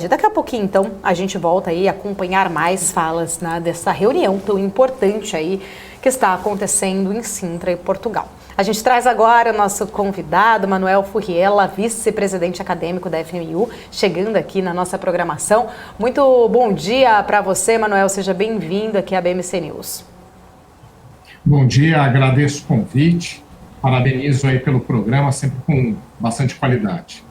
Daqui a pouquinho, então, a gente volta aí a acompanhar mais falas, né, dessa reunião tão importante aí que está acontecendo em Sintra e Portugal. A gente traz agora o nosso convidado, Manuel Furriela, vice-presidente acadêmico da FMU, chegando aqui na nossa programação. Muito bom dia para você, Manuel. Seja bem-vindo aqui à BMC News. Bom dia, agradeço o convite. Parabenizo aí pelo programa, sempre com bastante qualidade.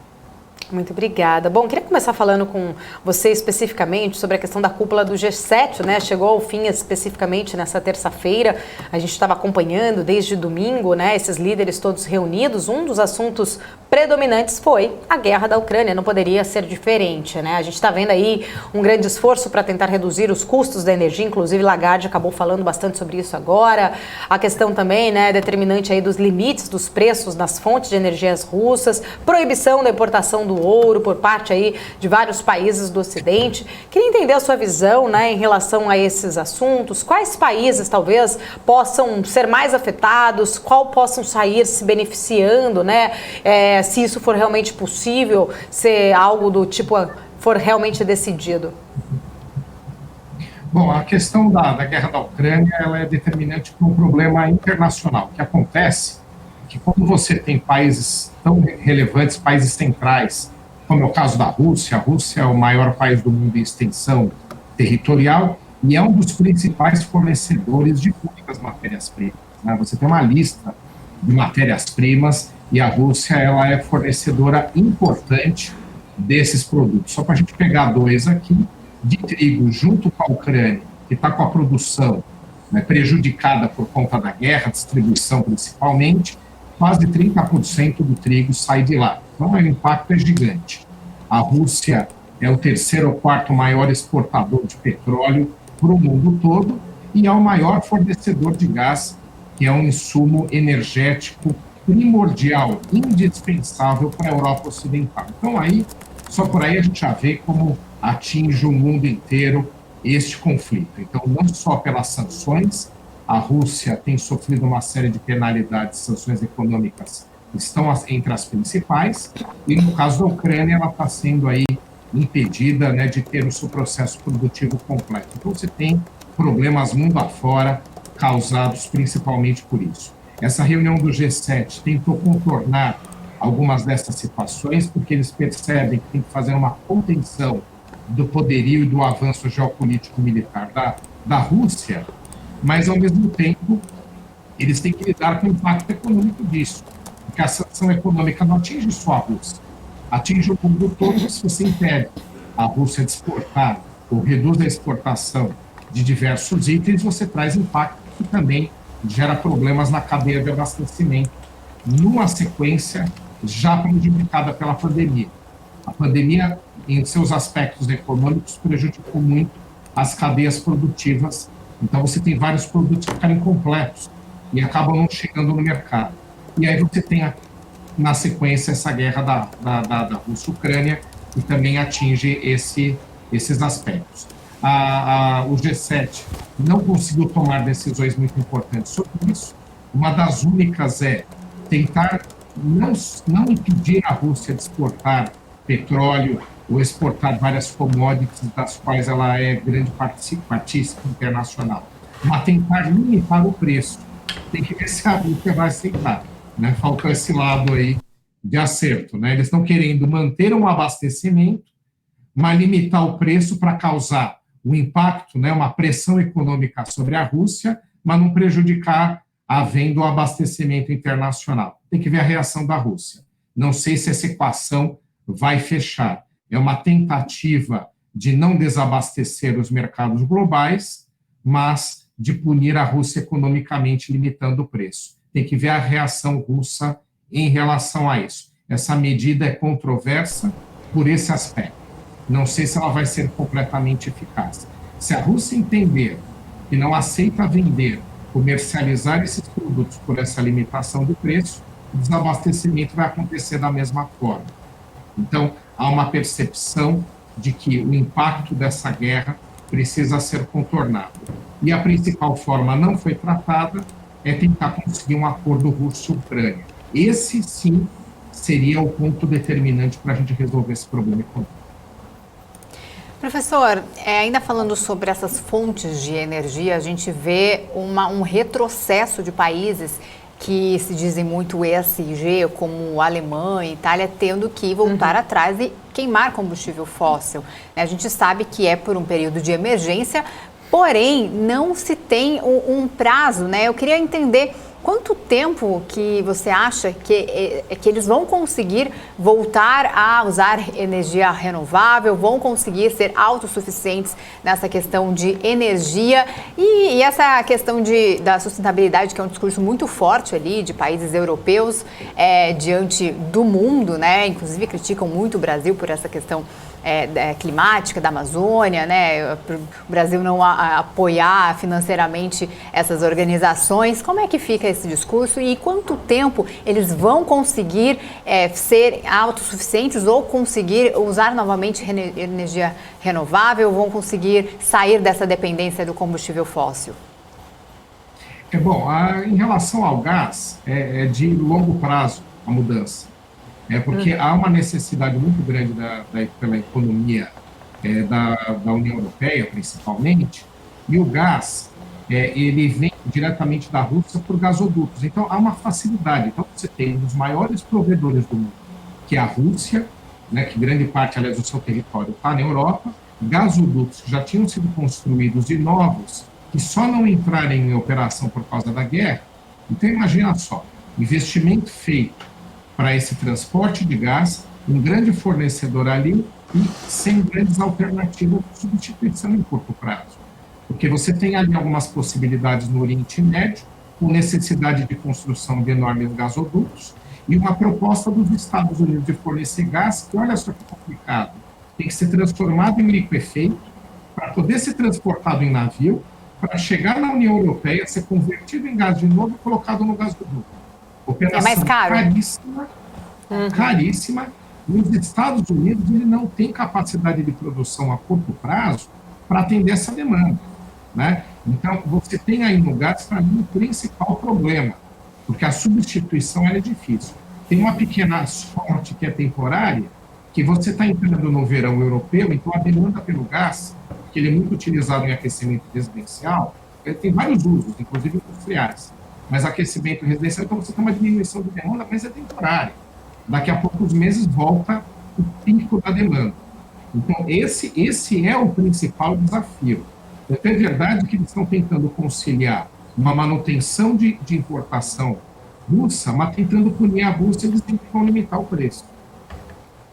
Muito obrigada. Bom, queria começar falando com você especificamente sobre a questão da cúpula do G7, né? Chegou ao fim especificamente nessa terça-feira. A gente estava acompanhando desde domingo, né? Esses líderes todos reunidos. Um dos assuntos predominantes foi a guerra da Ucrânia. Não poderia ser diferente, né? A gente está vendo aí um grande esforço para tentar reduzir os custos da energia. Inclusive, Lagarde acabou falando bastante sobre isso agora. A questão também, né, determinante aí dos limites dos preços nas fontes de energias russas, proibição da importação do ouro por parte aí de vários países do Ocidente. Queria entender a sua visão, né, em relação a esses assuntos. Quais países talvez possam ser mais afetados? Qual possam sair se beneficiando, né? Se isso for realmente possível, se algo do tipo for realmente decidido. Bom, a questão da guerra da Ucrânia ela é determinante para um problema internacional. O que acontece é que quando você tem países tão relevantes, países centrais, como é o caso da Rússia, a Rússia é o maior país do mundo em extensão territorial e é um dos principais fornecedores de muitas matérias-primas, né? Você tem uma lista de matérias-primas e a Rússia ela é fornecedora importante desses produtos. Só para a gente pegar dois aqui, de trigo junto com a Ucrânia, que está com a produção, né, prejudicada por conta da guerra, distribuição principalmente, quase 30% do trigo sai de lá. Então, o impacto é gigante. A Rússia é o terceiro ou quarto maior exportador de petróleo para o mundo todo e é o maior fornecedor de gás, que é um insumo energético primordial, indispensável para a Europa Ocidental. Então, aí, só por aí a gente já vê como atinge o mundo inteiro este conflito. Então, não só pelas sanções, a Rússia tem sofrido uma série de penalidades, sanções econômicas estão entre as principais, e no caso da Ucrânia, ela está sendo aí impedida, né, de ter o seu processo produtivo completo. Então, você tem problemas mundo afora causados principalmente por isso. Essa reunião do G7 tentou contornar algumas dessas situações, porque eles percebem que tem que fazer uma contenção do poderio e do avanço geopolítico-militar da Rússia, mas, ao mesmo tempo, eles têm que lidar com o impacto econômico disso, porque a sanção econômica não atinge só a Rússia, atinge o mundo todo. Se você impede a Rússia de exportar ou reduz a exportação de diversos itens, você traz impacto que também gera problemas na cadeia de abastecimento, numa sequência já prejudicada pela pandemia. A pandemia, em seus aspectos econômicos, prejudicou muito as cadeias produtivas. Então, você tem vários produtos que ficarem incompletos e acabam não chegando no mercado. E aí você tem, na sequência, essa guerra da Rússia-Ucrânia, que também atinge esses aspectos. O G7 não conseguiu tomar decisões muito importantes sobre isso. Uma das únicas é tentar não impedir a Rússia de exportar petróleo ou exportar várias commodities das quais ela é grande participante internacional, mas tentar limitar o preço. Tem que ver se a Rússia vai aceitar, né? Falta esse lado aí de acerto, né? Eles estão querendo manter um abastecimento, mas limitar o preço para causar o impacto, né, uma pressão econômica sobre a Rússia, mas não prejudicar a venda do abastecimento internacional. Tem que ver a reação da Rússia. Não sei se essa equação vai fechar. É uma tentativa de não desabastecer os mercados globais, mas de punir a Rússia economicamente, limitando o preço. Tem que ver a reação russa em relação a isso. Essa medida é controversa por esse aspecto. Não sei se ela vai ser completamente eficaz. Se a Rússia entender que não aceita vender, comercializar esses produtos por essa limitação do preço, o desabastecimento vai acontecer da mesma forma. Então, há uma percepção de que o impacto dessa guerra precisa ser contornado. E a principal forma não foi tratada é tentar conseguir um acordo Rússia-Ucrânia. Esse, sim, seria o ponto determinante para a gente resolver esse problema econômico. Professor, ainda falando sobre essas fontes de energia, a gente vê um retrocesso de países que se dizem muito ESG, como Alemanha e Itália, tendo que voltar atrás e queimar combustível fóssil. A gente sabe que é por um período de emergência, porém não se tem um prazo, né? Eu queria entender quanto tempo que você acha que eles vão conseguir voltar a usar energia renovável, vão conseguir ser autossuficientes nessa questão de energia e essa questão da sustentabilidade, que é um discurso muito forte ali de países europeus diante do mundo, né? Inclusive criticam muito o Brasil por essa questão climática da Amazônia, né? O Brasil não apoiar financeiramente essas organizações. Como é que fica esse discurso e quanto tempo eles vão conseguir ser autossuficientes ou conseguir usar novamente energia renovável, vão conseguir sair dessa dependência do combustível fóssil? Em relação ao gás, é de longo prazo a mudança. Porque há uma necessidade muito grande pela economia da União Europeia, principalmente, e o gás, ele vem diretamente da Rússia por gasodutos. Então, há uma facilidade. Então, você tem um dos maiores provedores do mundo, que é a Rússia, né, que grande parte, aliás, do seu território está na Europa, gasodutos que já tinham sido construídos e novos, que só não entraram em operação por causa da guerra. Então, imagina só, investimento feito para esse transporte de gás, um grande fornecedor ali e sem grandes alternativas de substituição em curto prazo. Porque você tem ali algumas possibilidades no Oriente Médio, com necessidade de construção de enormes gasodutos, e uma proposta dos Estados Unidos de fornecer gás, que olha só que complicado, tem que ser transformado em liquefeito, para poder ser transportado em navio, para chegar na União Europeia, ser convertido em gás de novo e colocado no gasoduto. Operação mais caro. Caríssima. E os Estados Unidos ele não tem capacidade de produção a curto prazo para atender essa demanda, né? Então, você tem aí no gás, para mim, o principal problema, porque a substituição é difícil. Tem uma pequena sorte que é temporária, que você está entrando no verão europeu, então a demanda pelo gás, que ele é muito utilizado em aquecimento residencial, ele tem vários usos, inclusive industriais. Mas aquecimento residencial, então você tem uma diminuição de demanda, mas é temporária. Daqui a poucos meses volta o pico da demanda. Então, esse é o principal desafio. Então, é verdade que eles estão tentando conciliar uma manutenção de importação russa, mas tentando punir a Rússia, eles têm que limitar o preço.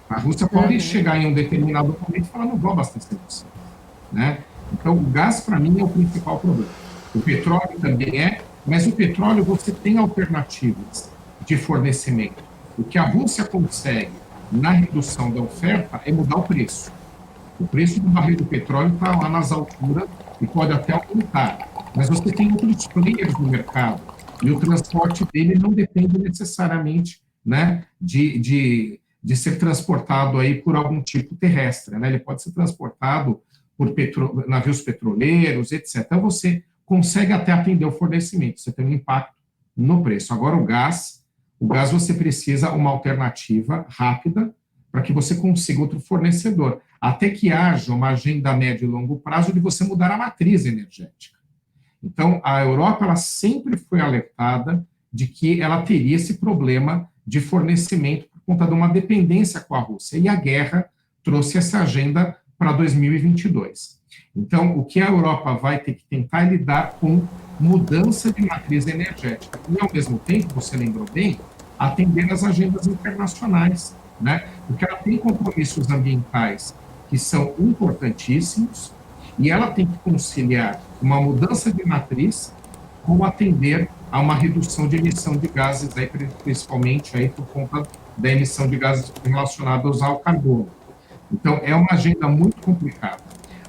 A Rússia pode chegar em um determinado momento e falar, não vou abastecer você, né? Então, o gás, para mim, é o principal problema. O petróleo também mas o petróleo você tem alternativas de fornecimento. O que a Rússia consegue na redução da oferta é mudar o preço. O preço do barril do petróleo está lá nas alturas e pode até aumentar. Mas você tem outros players no mercado e o transporte dele não depende necessariamente, né, de ser transportado aí por algum tipo terrestre, né? Ele pode ser transportado por navios petroleiros, etc. Então, você consegue até atender o fornecimento, você tem um impacto no preço. Agora, o gás você precisa uma alternativa rápida para que você consiga outro fornecedor, até que haja uma agenda a médio e longo prazo de você mudar a matriz energética. Então, a Europa ela sempre foi alertada de que ela teria esse problema de fornecimento por conta de uma dependência com a Rússia, e a guerra trouxe essa agenda para 2022. Então, o que a Europa vai ter que tentar é lidar com mudança de matriz energética e, ao mesmo tempo, você lembrou bem, atender as agendas internacionais, né? Porque ela tem compromissos ambientais que são importantíssimos e ela tem que conciliar uma mudança de matriz com atender a uma redução de emissão de gases, aí, principalmente aí, por conta da emissão de gases relacionados ao carbono. Então, é uma agenda muito complicada.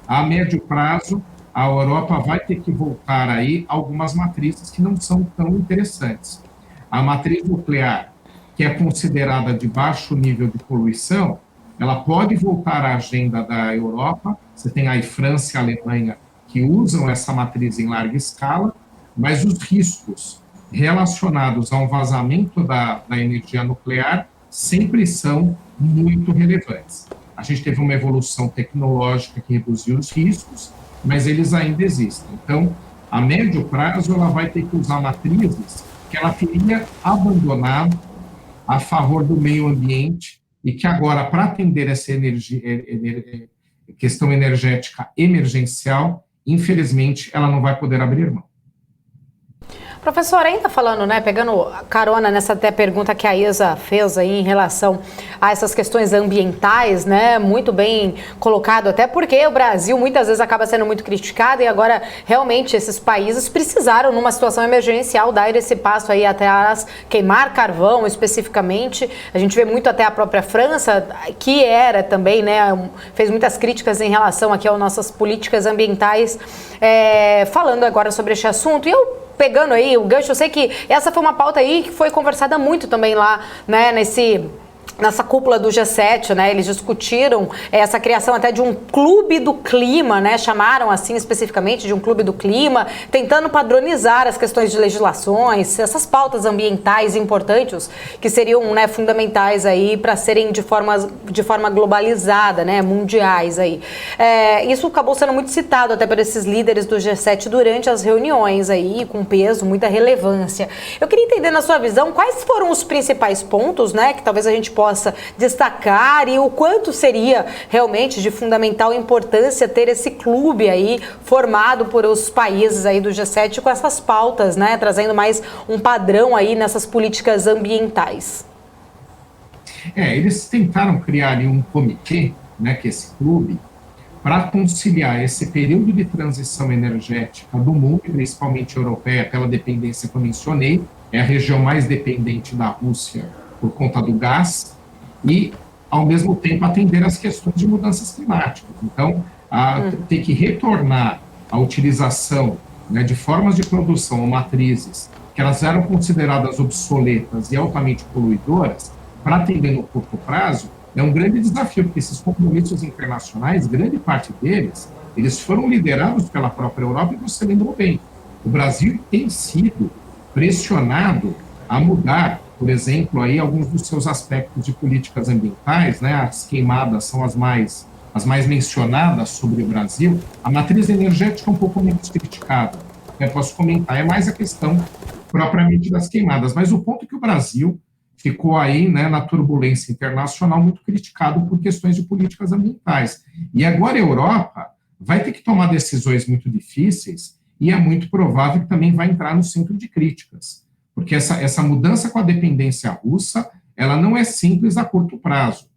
A médio prazo, a Europa vai ter que voltar aí algumas matrizes que não são tão interessantes. A matriz nuclear, que é considerada de baixo nível de poluição, ela pode voltar à agenda da Europa. Você tem aí França e Alemanha que usam essa matriz em larga escala, mas os riscos relacionados ao vazamento da energia nuclear sempre são muito relevantes. A gente teve uma evolução tecnológica que reduziu os riscos, mas eles ainda existem. Então, a médio prazo, ela vai ter que usar matrizes que ela teria abandonado a favor do meio ambiente e que agora, para atender essa questão energética emergencial, infelizmente, ela não vai poder abrir mão. Professor, ainda falando, né, pegando carona nessa até pergunta que a Isa fez aí em relação a essas questões ambientais, né, muito bem colocado, até porque o Brasil muitas vezes acaba sendo muito criticado e agora realmente esses países precisaram, numa situação emergencial, dar esse passo aí até queimar carvão especificamente. A gente vê muito até a própria França, que era também, né, fez muitas críticas em relação aqui às nossas políticas ambientais, falando agora sobre este assunto. E eu pegando aí o gancho, eu sei que essa foi uma pauta aí que foi conversada muito também lá, né, nessa cúpula do G7, né, eles discutiram essa criação até de um clube do clima, né, chamaram assim especificamente de um clube do clima, tentando padronizar as questões de legislações, essas pautas ambientais importantes que seriam, né, fundamentais aí para serem de forma globalizada, né, mundiais aí. Isso acabou sendo muito citado até por esses líderes do G7 durante as reuniões aí, com peso, muita relevância. Eu queria entender na sua visão quais foram os principais pontos, né, que talvez a gente possa destacar e o quanto seria realmente de fundamental importância ter esse clube aí formado por os países aí do G7 com essas pautas, né, trazendo mais um padrão aí nessas políticas ambientais. Eles tentaram criar ali um comitê, né, que é esse clube, para conciliar esse período de transição energética do mundo, principalmente europeia, pela dependência que eu mencionei, é a região mais dependente da Rússia por conta do gás, e, ao mesmo tempo, atender às questões de mudanças climáticas. Então, ter que retornar à utilização, né, de formas de produção ou matrizes que elas eram consideradas obsoletas e altamente poluidoras, para atender no curto prazo, é um grande desafio, porque esses compromissos internacionais, grande parte deles, eles foram liderados pela própria Europa, e você lembrou bem, o Brasil tem sido pressionado a mudar, por exemplo, aí alguns dos seus aspectos de políticas ambientais, né? As queimadas são as mais mencionadas sobre o Brasil. A matriz energética é um pouco menos criticada, né? Posso comentar, é mais a questão propriamente das queimadas, mas o ponto é que o Brasil ficou aí, né, na turbulência internacional, muito criticado por questões de políticas ambientais. E agora a Europa vai ter que tomar decisões muito difíceis e é muito provável que também vai entrar no centro de críticas. Porque essa mudança com a dependência russa, ela não é simples a curto prazo,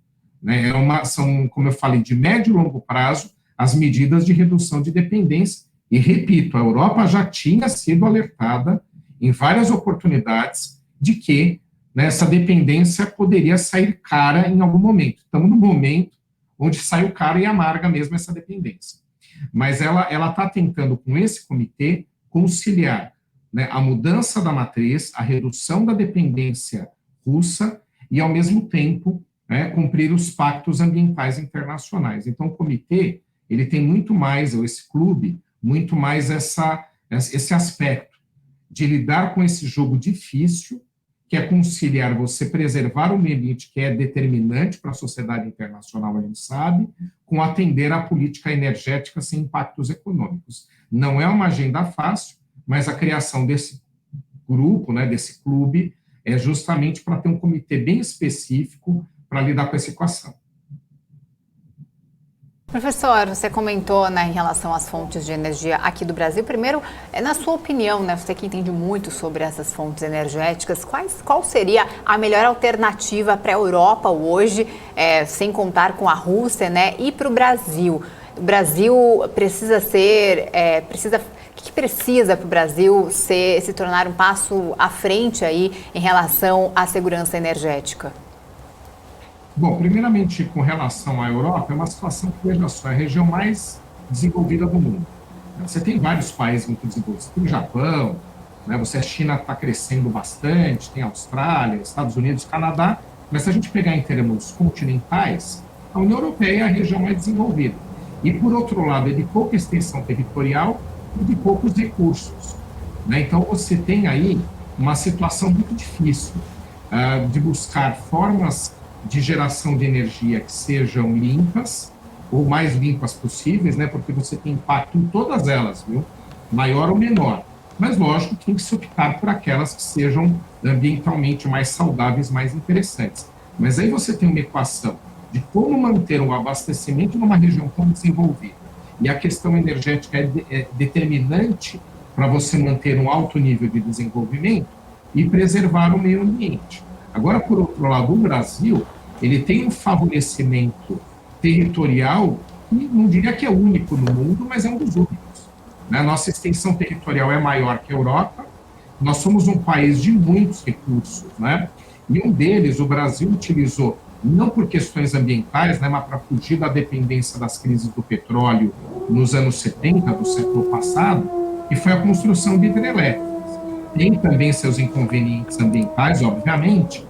né? São, como eu falei, de médio e longo prazo, as medidas de redução de dependência. E, repito, a Europa já tinha sido alertada em várias oportunidades de que, né, essa dependência poderia sair cara em algum momento. Estamos no momento onde saiu cara e amarga mesmo essa dependência. Mas ela está tentando, com esse comitê, conciliar, né, a mudança da matriz, a redução da dependência russa e, ao mesmo tempo, né, cumprir os pactos ambientais internacionais. Então, o comitê, ele tem muito mais, ou esse clube, muito mais esse aspecto de lidar com esse jogo difícil, que é conciliar você preservar o meio ambiente, que é determinante para a sociedade internacional, a gente sabe, com atender à política energética sem impactos econômicos. Não é uma agenda fácil, mas a criação desse grupo, né, desse clube, é justamente para ter um comitê bem específico para lidar com essa equação. Professor, você comentou, né, em relação às fontes de energia aqui do Brasil. Primeiro, na sua opinião, né, você que entende muito sobre essas fontes energéticas, qual seria a melhor alternativa para a Europa hoje, sem contar com a Rússia, né, e para o Brasil? O Brasil precisa ser... O que precisa para o Brasil se tornar um passo à frente aí em relação à segurança energética? Bom, primeiramente, com relação à Europa, é uma situação que, veja só, é a região mais desenvolvida do mundo. Você tem vários países muito desenvolvidos. Tem o Japão, né, a China está crescendo bastante, tem a Austrália, Estados Unidos, Canadá, mas se a gente pegar em termos continentais, a União Europeia é a região mais desenvolvida. E, por outro lado, é de pouca extensão territorial e de poucos recursos, né? Então, você tem aí uma situação muito difícil de buscar formas de geração de energia que sejam limpas, ou mais limpas possíveis, né? Porque você tem impacto em todas elas, viu? Maior ou menor. Mas, lógico, tem que se optar por aquelas que sejam ambientalmente mais saudáveis, mais interessantes. Mas aí você tem uma equação de como manter um abastecimento numa região tão desenvolvida. E a questão energética é determinante para você manter um alto nível de desenvolvimento e preservar o meio ambiente. Agora, por outro lado, o Brasil, ele tem um favorecimento territorial que não diria que é único no mundo, mas é um dos únicos. Né? Nossa extensão territorial é maior que a Europa, nós somos um país de muitos recursos, né? E um deles, o Brasil utilizou, não por questões ambientais, né, mas para fugir da dependência das crises do petróleo nos anos 70 do século passado, que foi a construção de hidrelétricas. Tem também seus inconvenientes ambientais, obviamente,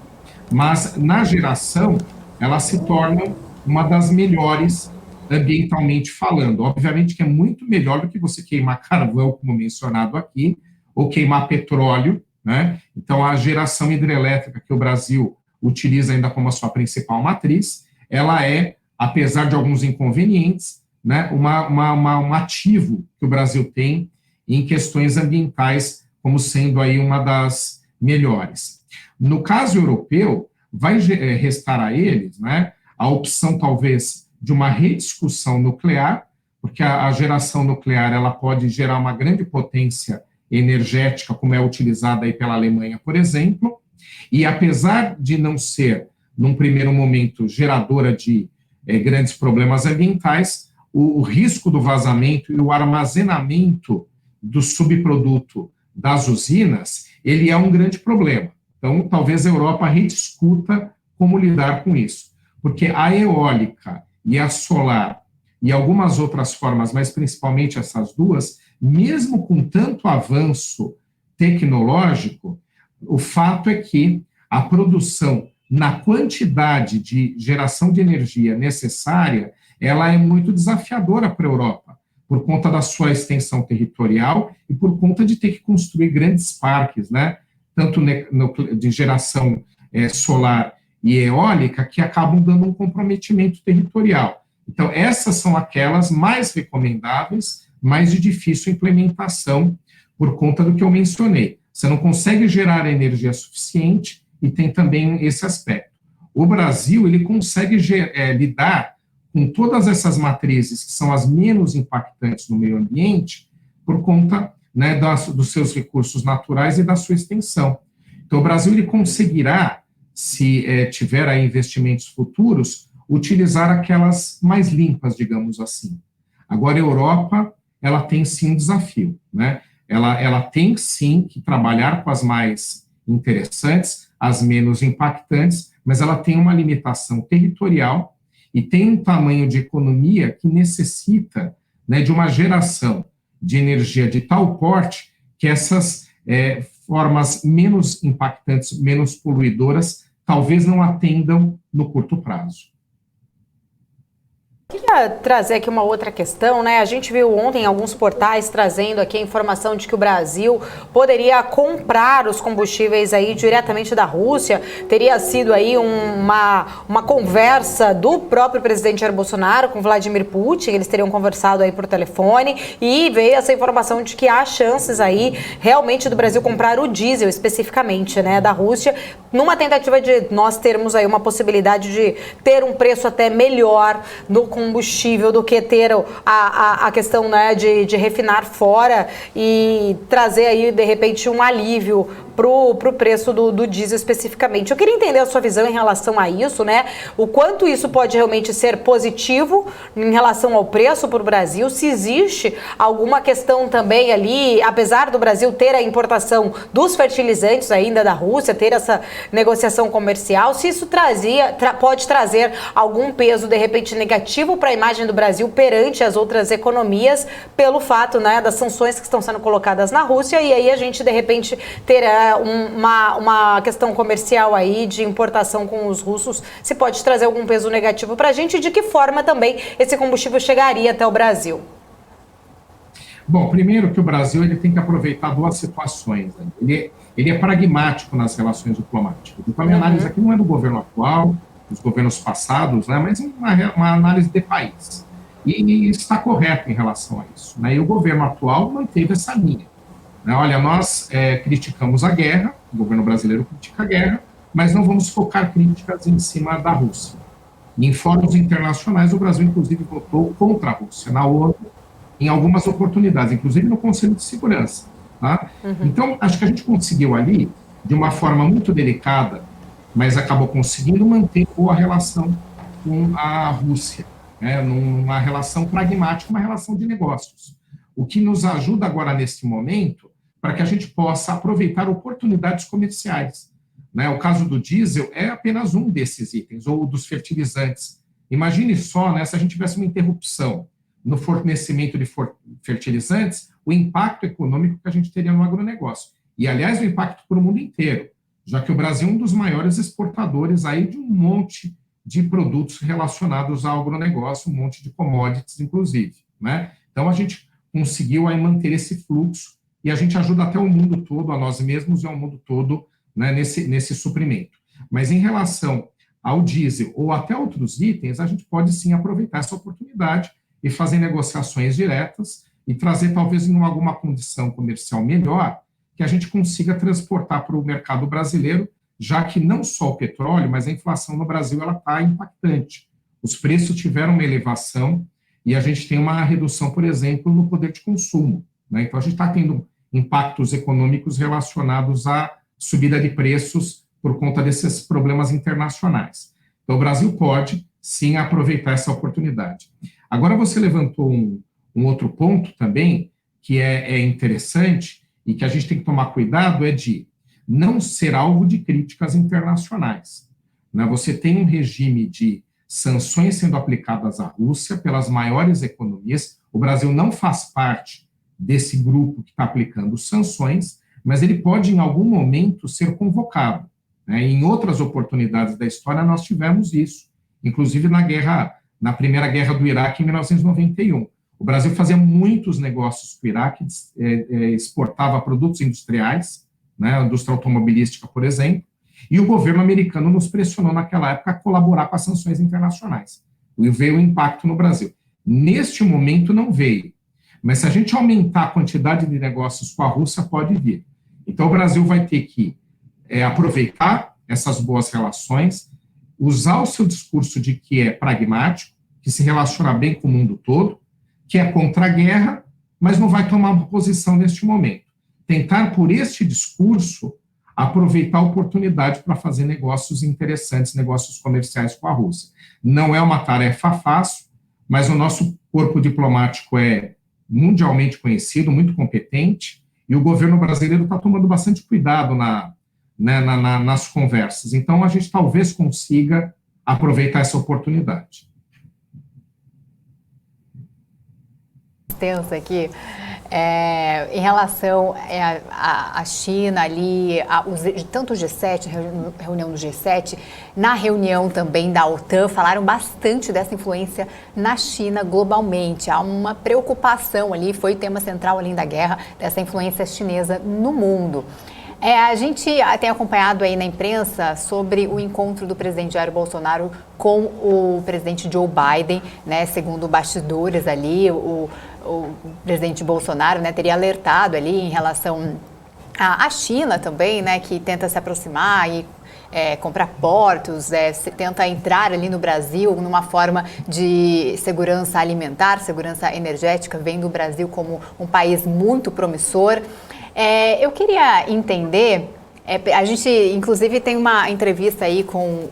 mas na geração elas se tornam uma das melhores ambientalmente falando. Obviamente que é muito melhor do que você queimar carvão, como mencionado aqui, ou queimar petróleo, né? Então, a geração hidrelétrica que o Brasil utiliza ainda como a sua principal matriz, ela é, apesar de alguns inconvenientes, né, um ativo que o Brasil tem em questões ambientais, como sendo aí uma das melhores. No caso europeu, vai restar a eles, né, a opção, talvez, de uma rediscussão nuclear, porque a geração nuclear ela pode gerar uma grande potência energética, como é utilizada aí pela Alemanha, por exemplo, e apesar de não ser, num primeiro momento, geradora de grandes problemas ambientais, o risco do vazamento e o armazenamento do subproduto das usinas, ele é um grande problema. Então, talvez a Europa rediscuta como lidar com isso, porque a eólica e a solar e algumas outras formas, mas principalmente essas duas, mesmo com tanto avanço tecnológico, o fato é que a produção na quantidade de geração de energia necessária, ela é muito desafiadora para a Europa, por conta da sua extensão territorial e por conta de ter que construir grandes parques, né? Tanto de geração solar e eólica, que acabam dando um comprometimento territorial. Então, essas são aquelas mais recomendáveis, mas de difícil implementação, por conta do que eu mencionei. Você não consegue gerar energia suficiente e tem também esse aspecto. O Brasil, ele consegue lidar com todas essas matrizes que são as menos impactantes no meio ambiente, por conta, né, dos seus recursos naturais e da sua extensão. Então, o Brasil ele conseguirá, se tiver aí investimentos futuros, utilizar aquelas mais limpas, digamos assim. Agora, a Europa, ela tem sim um desafio, né? Ela tem sim que trabalhar com as mais interessantes, as menos impactantes, mas ela tem uma limitação territorial e tem um tamanho de economia que necessita, né, de uma geração de energia de tal porte que essas formas menos impactantes, menos poluidoras, talvez não atendam no curto prazo. Queria trazer aqui uma outra questão, né? A gente viu ontem alguns portais trazendo aqui a informação de que o Brasil poderia comprar os combustíveis aí diretamente da Rússia. Teria sido aí uma conversa do próprio presidente Jair Bolsonaro com Vladimir Putin. Eles teriam conversado aí por telefone e veio essa informação de que há chances aí realmente do Brasil comprar o diesel especificamente, né, da Rússia, numa tentativa de nós termos aí uma possibilidade de ter um preço até melhor no combustível do que ter a questão, né, de refinar fora e trazer aí, de repente, um alívio pro preço do diesel especificamente. Eu queria entender a sua visão em relação a isso, né? O quanto isso pode realmente ser positivo em relação ao preço para o Brasil, se existe alguma questão também ali, apesar do Brasil ter a importação dos fertilizantes ainda da Rússia, ter essa negociação comercial, se isso pode trazer algum peso, de repente, negativo para a imagem do Brasil perante as outras economias, pelo fato, né, das sanções que estão sendo colocadas na Rússia, e aí a gente, de repente, terá uma questão comercial aí de importação com os russos, se pode trazer algum peso negativo para a gente e de que forma também esse combustível chegaria até o Brasil? Bom, primeiro que o Brasil ele tem que aproveitar duas situações. Né? Ele é pragmático nas relações diplomáticas. Então, a minha análise aqui não é do governo atual, os governos passados, né, mas uma análise de país. E está correto em relação a isso, né? E o governo atual manteve essa linha, né? Olha, nós criticamos a guerra, o governo brasileiro critica a guerra, mas não vamos focar críticas em cima da Rússia. E em fóruns internacionais, o Brasil, inclusive, votou contra a Rússia, na ONU, em algumas oportunidades, inclusive no Conselho de Segurança. Tá? Então, acho que a gente conseguiu ali, de uma forma muito delicada, mas acabou conseguindo manter boa relação com a Rússia, né? Numa relação pragmática, uma relação de negócios. O que nos ajuda agora, nesse momento, para que a gente possa aproveitar oportunidades comerciais. Né? O caso do diesel é apenas um desses itens, ou dos fertilizantes. Imagine só, né, se a gente tivesse uma interrupção no fornecimento de fertilizantes, o impacto econômico que a gente teria no agronegócio. E, aliás, o impacto para o mundo inteiro, já que o Brasil é um dos maiores exportadores aí de um monte de produtos relacionados ao agronegócio, um monte de commodities, inclusive. Né? Então, a gente conseguiu aí manter esse fluxo e a gente ajuda até o mundo todo, a nós mesmos e ao mundo todo, né, nesse suprimento. Mas em relação ao diesel ou até outros itens, a gente pode sim aproveitar essa oportunidade e fazer negociações diretas e trazer talvez em alguma condição comercial melhor que a gente consiga transportar para o mercado brasileiro, já que não só o petróleo, mas a inflação no Brasil ela está impactante. Os preços tiveram uma elevação e a gente tem uma redução, por exemplo, no poder de consumo. Né? Então, a gente está tendo impactos econômicos relacionados à subida de preços por conta desses problemas internacionais. Então, o Brasil pode, sim, aproveitar essa oportunidade. Agora, você levantou um outro ponto também, que é interessante e que a gente tem que tomar cuidado, é de não ser alvo de críticas internacionais. Né? Você tem um regime de sanções sendo aplicadas à Rússia pelas maiores economias. O Brasil não faz parte desse grupo que está aplicando sanções, mas ele pode, em algum momento, ser convocado. Né? Em outras oportunidades da história, nós tivemos isso, inclusive na Primeira Guerra do Iraque, em 1991. O Brasil fazia muitos negócios com o Iraque, exportava produtos industriais, né, a indústria automobilística, por exemplo, e o governo americano nos pressionou naquela época a colaborar com as sanções internacionais. E veio o impacto no Brasil. Neste momento não veio, mas se a gente aumentar a quantidade de negócios com a Rússia, pode vir. Então o Brasil vai ter que aproveitar essas boas relações, usar o seu discurso de que é pragmático, que se relaciona bem com o mundo todo, que é contra a guerra, mas não vai tomar uma posição neste momento. Tentar, por este discurso, aproveitar a oportunidade para fazer negócios interessantes, negócios comerciais com a Rússia. Não é uma tarefa fácil, mas o nosso corpo diplomático é mundialmente conhecido, muito competente, e o governo brasileiro está tomando bastante cuidado nas conversas. Então, a gente talvez consiga aproveitar essa oportunidade. Tenso aqui. Em relação à China ali, tanto o G7, reunião do G7, na reunião também da OTAN, falaram bastante dessa influência na China globalmente. Há uma preocupação ali, foi o tema central ali da guerra, dessa influência chinesa no mundo. A gente tem acompanhado aí na imprensa sobre o encontro do presidente Jair Bolsonaro com o presidente Joe Biden, né? Segundo bastidores ali, o presidente Bolsonaro, né, teria alertado ali em relação à China também, né, que tenta se aproximar e comprar portos, tenta entrar ali no Brasil numa forma de segurança alimentar, segurança energética, vendo o Brasil como um país muito promissor. Eu queria entender, a gente inclusive tem uma entrevista aí com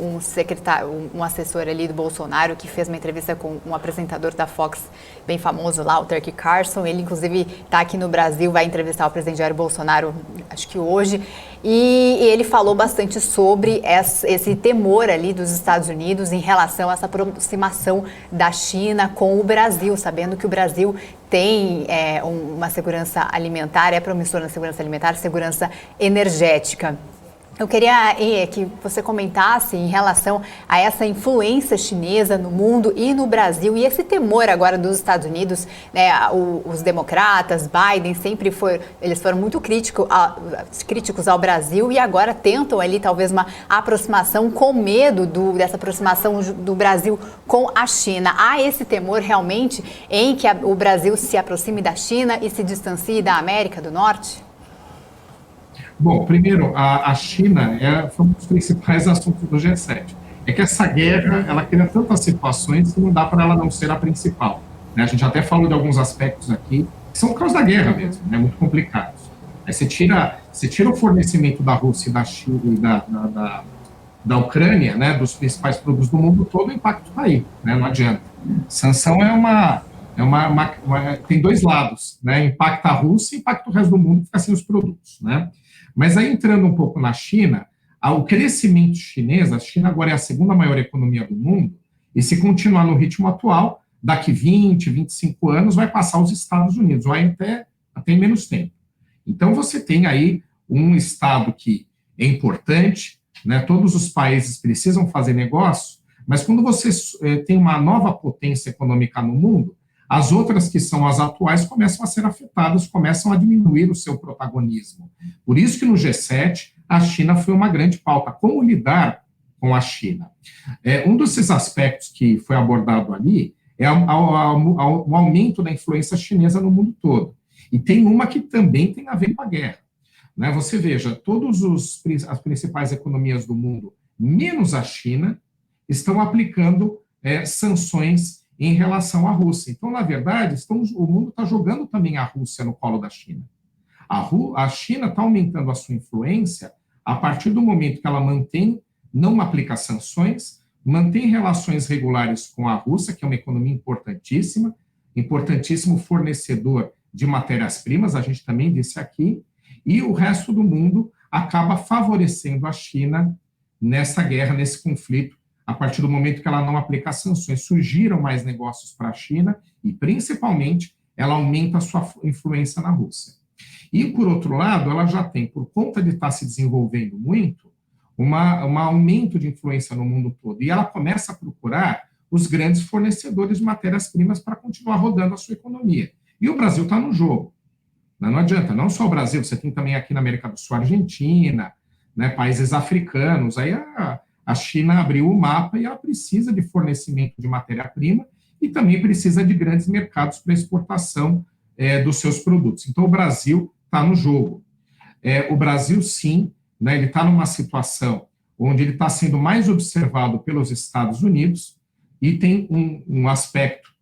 um assessor ali do Bolsonaro, que fez uma entrevista com um apresentador da Fox bem famoso lá, o Tucker Carlson. Ele inclusive está aqui no Brasil, vai entrevistar o presidente Jair Bolsonaro, acho que hoje, e ele falou bastante sobre esse temor ali dos Estados Unidos em relação a essa aproximação da China com o Brasil, sabendo que o Brasil tem uma segurança alimentar, é promissor na segurança alimentar, segurança energética. Eu queria que você comentasse em relação a essa influência chinesa no mundo e no Brasil e esse temor agora dos Estados Unidos, né, os democratas, Biden, eles foram muito críticos ao Brasil e agora tentam ali talvez uma aproximação com medo dessa aproximação do Brasil com a China. Há esse temor realmente em que o Brasil se aproxime da China e se distancie da América do Norte? Bom, primeiro, a China foi um dos principais assuntos do G7. É que essa guerra, ela cria tantas situações que não dá para ela não ser a principal, né? A gente até falou de alguns aspectos aqui, que são por causa da guerra mesmo, né? Muito complicados. Aí você tira o fornecimento da Rússia e da China e da Ucrânia, né, dos principais produtos do mundo todo, o impacto está aí, né? Não adianta. Sanção tem dois lados, né? Impacta a Rússia e impacta o resto do mundo que fica sem os produtos, né? Mas aí, entrando um pouco na China, o crescimento chinês, a China agora é a segunda maior economia do mundo, e se continuar no ritmo atual, daqui 20, 25 anos, vai passar os Estados Unidos, vai até em menos tempo. Então, você tem aí um Estado que é importante, né? Todos os países precisam fazer negócio, mas quando você tem uma nova potência econômica no mundo, as outras que são as atuais começam a ser afetadas, começam a diminuir o seu protagonismo. Por isso que no G7 a China foi uma grande pauta. Como lidar com a China? Um desses aspectos que foi abordado ali é o aumento da influência chinesa no mundo todo. E tem uma que também tem a ver com a guerra, né? Você veja, todas as principais economias do mundo, menos a China, estão aplicando sanções em relação à Rússia. Então, na verdade, o mundo está jogando também a Rússia no colo da China. A China está aumentando a sua influência a partir do momento que ela não aplica sanções, mantém relações regulares com a Rússia, que é uma economia importantíssimo fornecedor de matérias-primas, a gente também disse aqui, e o resto do mundo acaba favorecendo a China nessa guerra, nesse conflito. A partir do momento que ela não aplica sanções, surgiram mais negócios para a China e, principalmente, ela aumenta a sua influência na Rússia. E, por outro lado, ela já tem, por conta de estar se desenvolvendo muito, um aumento de influência no mundo todo. E ela começa a procurar os grandes fornecedores de matérias-primas para continuar rodando a sua economia. E o Brasil está no jogo. Não adianta, não só o Brasil, você tem também aqui na América do Sul a Argentina, né, países africanos, aí a China abriu o mapa e ela precisa de fornecimento de matéria-prima e também precisa de grandes mercados para exportação dos seus produtos. Então, o Brasil está no jogo. O Brasil, sim, né, ele está numa situação onde ele está sendo mais observado pelos Estados Unidos e tem um aspecto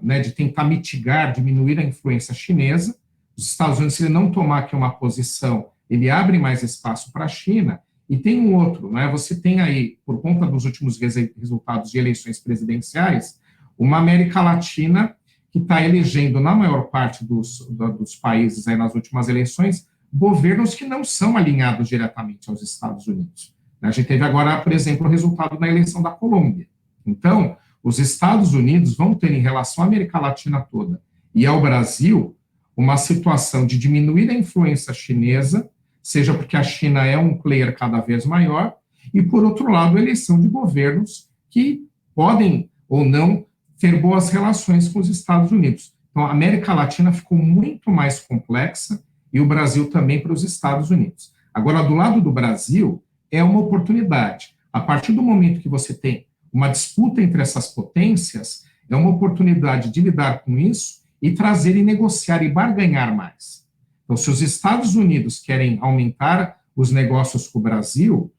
né, de tentar mitigar, diminuir a influência chinesa. Os Estados Unidos, se ele não tomar aqui uma posição, ele abre mais espaço para a China. E tem um outro, né? Você tem aí, por conta dos últimos resultados de eleições presidenciais, uma América Latina que está elegendo, na maior parte dos países aí nas últimas eleições, governos que não são alinhados diretamente aos Estados Unidos. A gente teve agora, por exemplo, o resultado na eleição da Colômbia. Então, os Estados Unidos vão ter, em relação à América Latina toda e ao Brasil, uma situação de diminuir a influência chinesa, seja porque a China é um player cada vez maior, e, por outro lado, a eleição de governos que podem ou não ter boas relações com os Estados Unidos. Então, a América Latina ficou muito mais complexa, e o Brasil também para os Estados Unidos. Agora, do lado do Brasil, é uma oportunidade. A partir do momento que você tem uma disputa entre essas potências, é uma oportunidade de lidar com isso e trazer e negociar e barganhar mais. Então, se os Estados Unidos querem aumentar os negócios com o Brasil,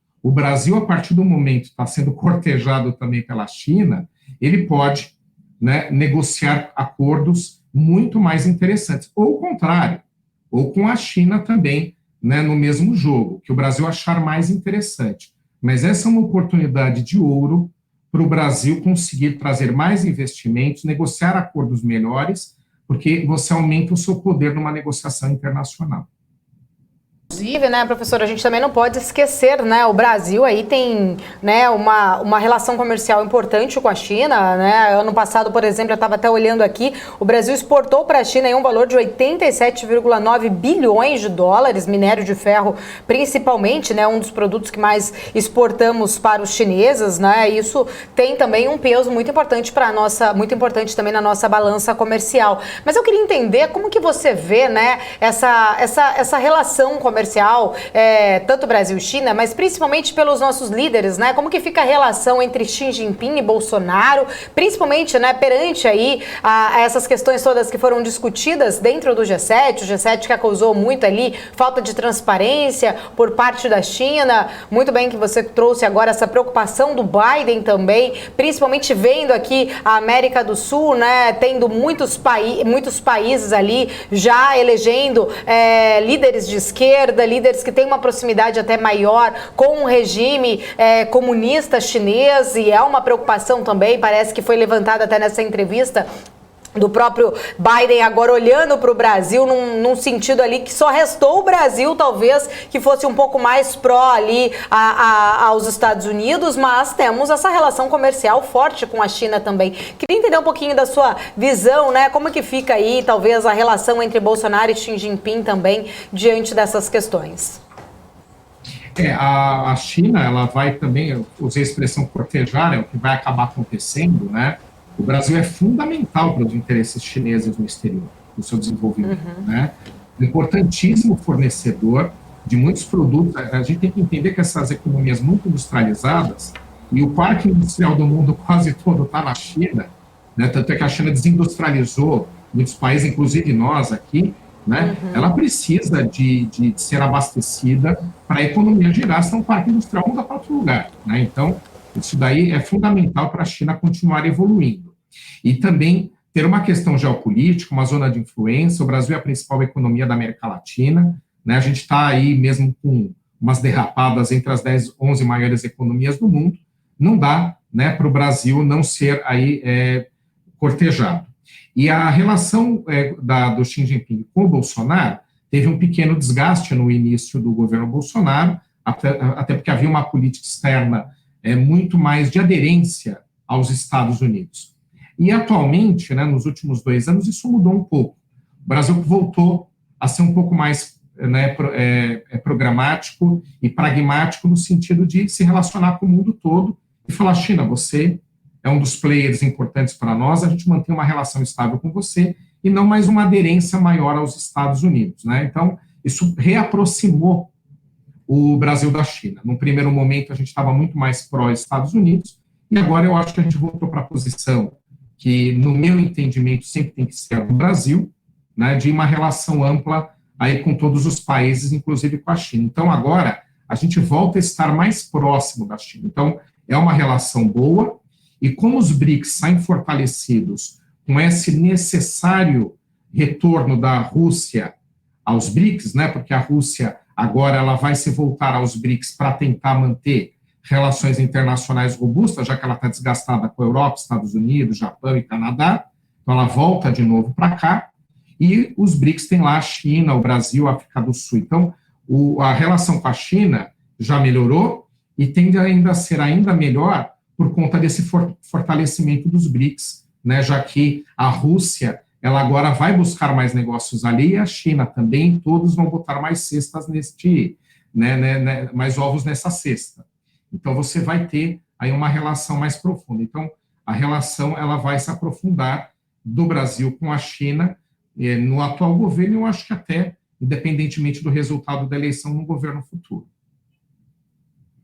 a partir do momento que está sendo cortejado também pela China, ele pode, né, negociar acordos muito mais interessantes. Ou o contrário, ou com a China também, né, no mesmo jogo, que o Brasil achar mais interessante. Mas essa é uma oportunidade de ouro para o Brasil conseguir trazer mais investimentos, negociar acordos melhores, porque você aumenta o seu poder numa negociação internacional. Inclusive, né, professora, a gente também não pode esquecer, né, o Brasil aí tem, né, uma relação comercial importante com a China, né, ano passado, por exemplo, eu estava até olhando aqui, o Brasil exportou para a China aí um valor de 87,9 bilhões de dólares, minério de ferro principalmente, né, um dos produtos que mais exportamos para os chineses, né, isso tem também um peso muito importante para muito importante também na nossa balança comercial. Mas eu queria entender como que você vê, né, essa relação comercial, tanto Brasil e China, mas principalmente pelos nossos líderes, né? Como que fica a relação entre Xi Jinping e Bolsonaro, principalmente, né, perante aí a essas questões todas que foram discutidas dentro do G7, o G7 que causou muito ali falta de transparência por parte da China. Muito bem que você trouxe agora essa preocupação do Biden também, principalmente vendo aqui a América do Sul, né, tendo muitos países ali já elegendo líderes de esquerda, líderes que têm uma proximidade até maior com o regime comunista chinês, e é uma preocupação também, parece que foi levantada até nessa entrevista do próprio Biden, agora olhando para o Brasil num sentido ali que só restou o Brasil, talvez, que fosse um pouco mais pró ali aos Estados Unidos, mas temos essa relação comercial forte com a China também. Queria entender um pouquinho da sua visão, né? Como que fica aí, talvez, a relação entre Bolsonaro e Xi Jinping também diante dessas questões? A China, ela vai também, eu usei a expressão cortejar, é o que vai acabar acontecendo, né? O Brasil é fundamental para os interesses chineses no exterior, no seu desenvolvimento, né? Importantíssimo fornecedor de muitos produtos. A gente tem que entender que essas economias muito industrializadas, e o parque industrial do mundo quase todo está na China, né? Tanto é que a China desindustrializou muitos países, inclusive nós aqui, né? Ela precisa de ser abastecida para a economia girar, senão o parque industrial muda para outro lugar, né? Então, isso daí é fundamental para a China continuar evoluindo. E também ter uma questão geopolítica, uma zona de influência. O Brasil é a principal economia da América Latina, né? A gente está aí mesmo com umas derrapadas entre as 10, 11 maiores economias do mundo. Não dá, né, para o Brasil não ser aí cortejado. E a relação do Xi Jinping com o Bolsonaro teve um pequeno desgaste no início do governo Bolsonaro, até porque havia uma política externa muito mais de aderência aos Estados Unidos. E atualmente, né, nos últimos 2 anos, isso mudou um pouco. O Brasil voltou a ser um pouco mais, né, programático e pragmático no sentido de se relacionar com o mundo todo e falar: China, você é um dos players importantes para nós, a gente mantém uma relação estável com você e não mais uma aderência maior aos Estados Unidos, né? Então, isso reaproximou o Brasil da China. Num primeiro momento, a gente estava muito mais pró-Estados Unidos, e agora eu acho que a gente voltou para a posição que, no meu entendimento, sempre tem que ser o Brasil, né, de uma relação ampla aí com todos os países, inclusive com a China. Então, agora, a gente volta a estar mais próximo da China. Então, é uma relação boa, e como os BRICS saem fortalecidos com esse necessário retorno da Rússia aos BRICS, né, porque a Rússia agora ela vai se voltar aos BRICS para tentar manter relações internacionais robustas, já que ela está desgastada com a Europa, Estados Unidos, Japão e Canadá. Então, ela volta de novo para cá. E os BRICS têm lá a China, o Brasil, a África do Sul. Então, a relação com a China já melhorou e tende ainda a ser ainda melhor por conta desse fortalecimento dos BRICS, né, já que a Rússia ela agora vai buscar mais negócios ali, e a China também, todos vão botar mais cestas mais ovos nessa cesta. Então, você vai ter aí uma relação mais profunda. Então, a relação ela vai se aprofundar do Brasil com a China no atual governo, e eu acho que até, independentemente do resultado da eleição, no governo futuro.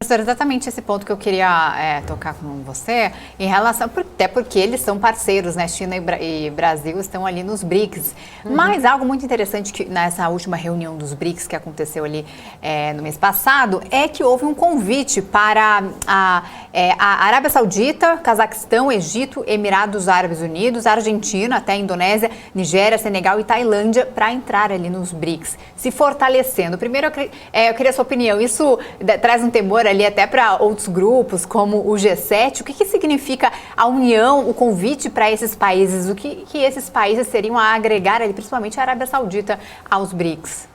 Professor, exatamente esse ponto que eu queria tocar com você, em relação, até porque eles são parceiros, né? China e Brasil estão ali nos BRICS. Mas algo muito interessante que nessa última reunião dos BRICS que aconteceu ali no mês passado, é que houve um convite para a Arábia Saudita, Cazaquistão, Egito, Emirados Árabes Unidos, Argentina, até a Indonésia, Nigéria, Senegal e Tailândia para entrar ali nos BRICS, se fortalecendo. Primeiro, eu queria a sua opinião. Isso traz um temor ali até para outros grupos, como o G7, o que significa a união, o convite para esses países, o que esses países teriam a agregar ali, principalmente a Arábia Saudita, aos BRICS?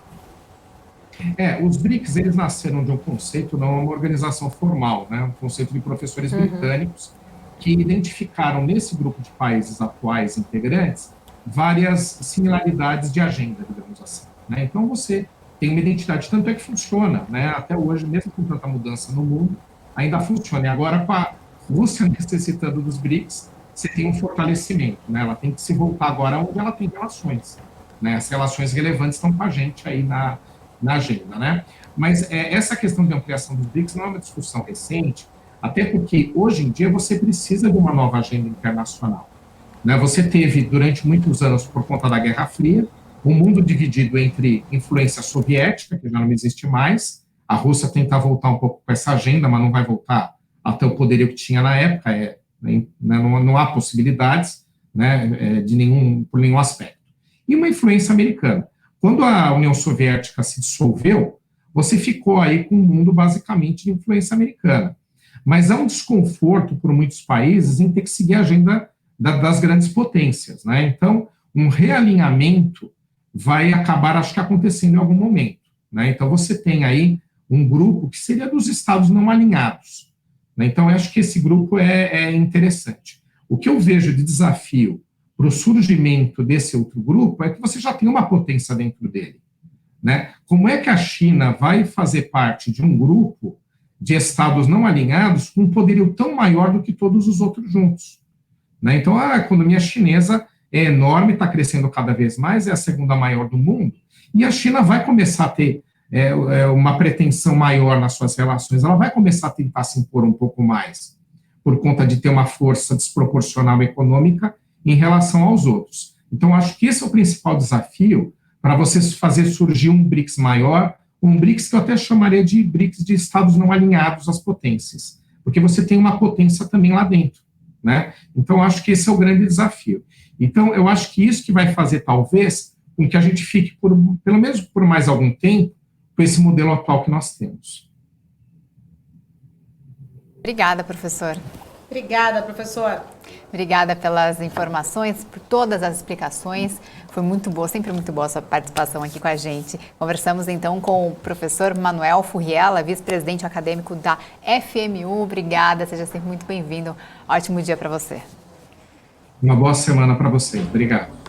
Os BRICS, eles nasceram de um conceito, não uma organização formal, né? Um conceito de professores britânicos que identificaram nesse grupo de países atuais integrantes várias similaridades de agenda, digamos assim, né? Então, você tem uma identidade, tanto é que funciona, né? Até hoje, mesmo com tanta mudança no mundo, ainda funciona. E agora, com a Rússia necessitando dos BRICS, você tem um fortalecimento, né? Ela tem que se voltar agora onde ela tem relações, né? As relações relevantes estão com a gente aí na agenda, né? Mas essa questão de ampliação dos BRICS não é uma discussão recente, até porque hoje em dia você precisa de uma nova agenda internacional, né? Você teve durante muitos anos, por conta da Guerra Fria, um mundo dividido entre influência soviética, que já não existe mais, a Rússia tenta voltar um pouco com essa agenda, mas não vai voltar até o poderio que tinha na época, não há possibilidades, né, por nenhum aspecto. E uma influência americana. Quando a União Soviética se dissolveu, você ficou aí com um mundo basicamente de influência americana. Mas há um desconforto por muitos países em ter que seguir a agenda das grandes potências, né? Então, um realinhamento vai acabar, acho que, acontecendo em algum momento, né? Então, você tem aí um grupo que seria dos estados não alinhados, né? Então, eu acho que esse grupo é interessante. O que eu vejo de desafio para o surgimento desse outro grupo é que você já tem uma potência dentro dele, né? Como é que a China vai fazer parte de um grupo de estados não alinhados com um poderio tão maior do que todos os outros juntos, né? Então, a economia chinesa é enorme, está crescendo cada vez mais, é a segunda maior do mundo, e a China vai começar a ter uma pretensão maior nas suas relações, ela vai começar a tentar se impor um pouco mais, por conta de ter uma força desproporcional econômica em relação aos outros. Então, acho que esse é o principal desafio para você fazer surgir um BRICS maior, um BRICS que eu até chamaria de BRICS de estados não alinhados às potências, porque você tem uma potência também lá dentro, né? Então, acho que esse é o grande desafio. Então, eu acho que isso que vai fazer, talvez, com que a gente fique, pelo menos por mais algum tempo, com esse modelo atual que nós temos. Obrigada, professor. Obrigada, professor. Obrigada pelas informações, por todas as explicações. Foi muito boa, sempre muito boa a sua participação aqui com a gente. Conversamos então com o professor Manuel Furriela, vice-presidente acadêmico da FMU. Obrigada, seja sempre muito bem-vindo. Ótimo dia para você. Uma boa semana para você. Obrigado.